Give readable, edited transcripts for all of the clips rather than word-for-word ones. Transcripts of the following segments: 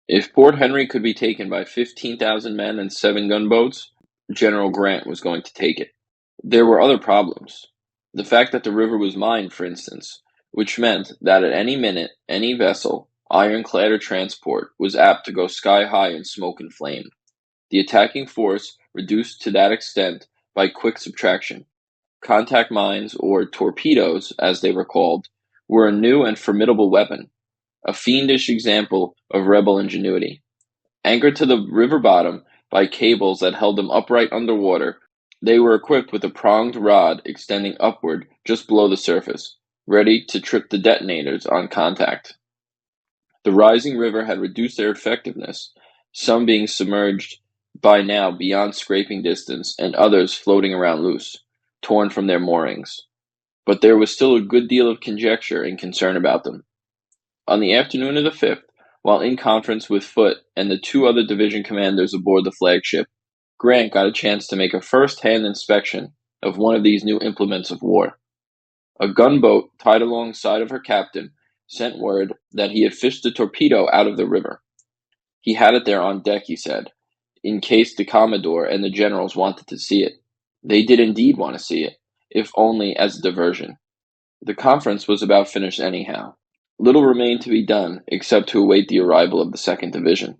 If Port Henry could be taken by 15,000 men and 7 gunboats, General Grant was going to take it. There were other problems. The fact that the river was mined, for instance, which meant that at any minute any vessel, ironclad or transport, was apt to go sky high in smoke and flame. The attacking force reduced to that extent by quick subtraction. Contact mines, or torpedoes as they were called, were a new and formidable weapon, a fiendish example of rebel ingenuity. Anchored to the river bottom by cables that held them upright underwater, they were equipped with a pronged rod extending upward just below the surface, ready to trip the detonators on contact. The rising river had reduced their effectiveness, some being submerged by now beyond scraping distance and others floating around loose, torn from their moorings. But there was still a good deal of conjecture and concern about them. On the afternoon of the 5th, while in conference with Foote and the 2 other division commanders aboard the flagship, Grant got a chance to make a first-hand inspection of one of these new implements of war. A gunboat tied alongside of her captain sent word that he had fished the torpedo out of the river. He had it there on deck, he said, in case the Commodore and the generals wanted to see it. They did indeed want to see it, if only as a diversion. The conference was about finished anyhow. Little remained to be done except to await the arrival of the 2nd Division.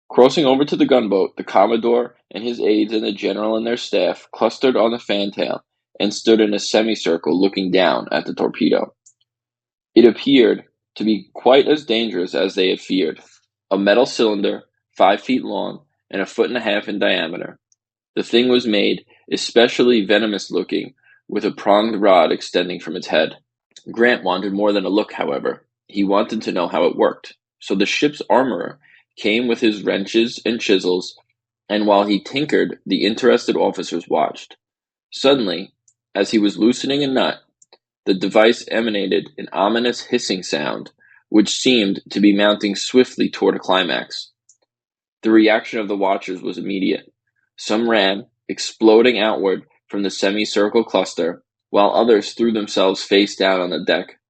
Crossing over to the gunboat, the Commodore and his aides and the general and their staff clustered on the fantail and stood in a semicircle looking down at the torpedo. It appeared to be quite as dangerous as they had feared. A metal cylinder, 5 feet long and 1.5 feet in diameter. The thing was made especially venomous-looking, with a pronged rod extending from its head. Grant wanted more than a look, however. He wanted to know how it worked. So the ship's armorer came with his wrenches and chisels, and while he tinkered, the interested officers watched. Suddenly, as he was loosening a nut, the device emanated an ominous hissing sound, which seemed to be mounting swiftly toward a climax. The reaction of the watchers was immediate. Some ran, exploding outward from the semicircle cluster, while others threw themselves face down on the deck.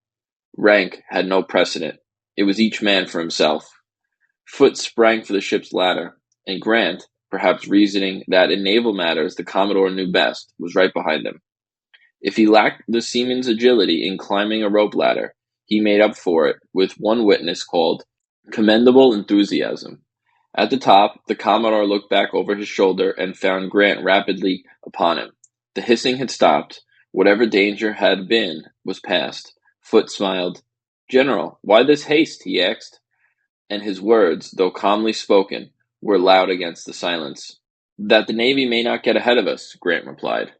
Rank had no precedent. It was each man for himself. Foote sprang for the ship's ladder, and Grant, perhaps reasoning that in naval matters the Commodore knew best, was right behind him. If he lacked the seaman's agility in climbing a rope ladder, he made up for it with one witness called commendable enthusiasm. At the top, the Commodore looked back over his shoulder and found Grant rapidly upon him. The hissing had stopped. Whatever danger had been was past. Foote smiled. "General, why this haste?" he asked, and his words, though calmly spoken, were loud against the silence. "That the Navy may not get ahead of us," Grant replied.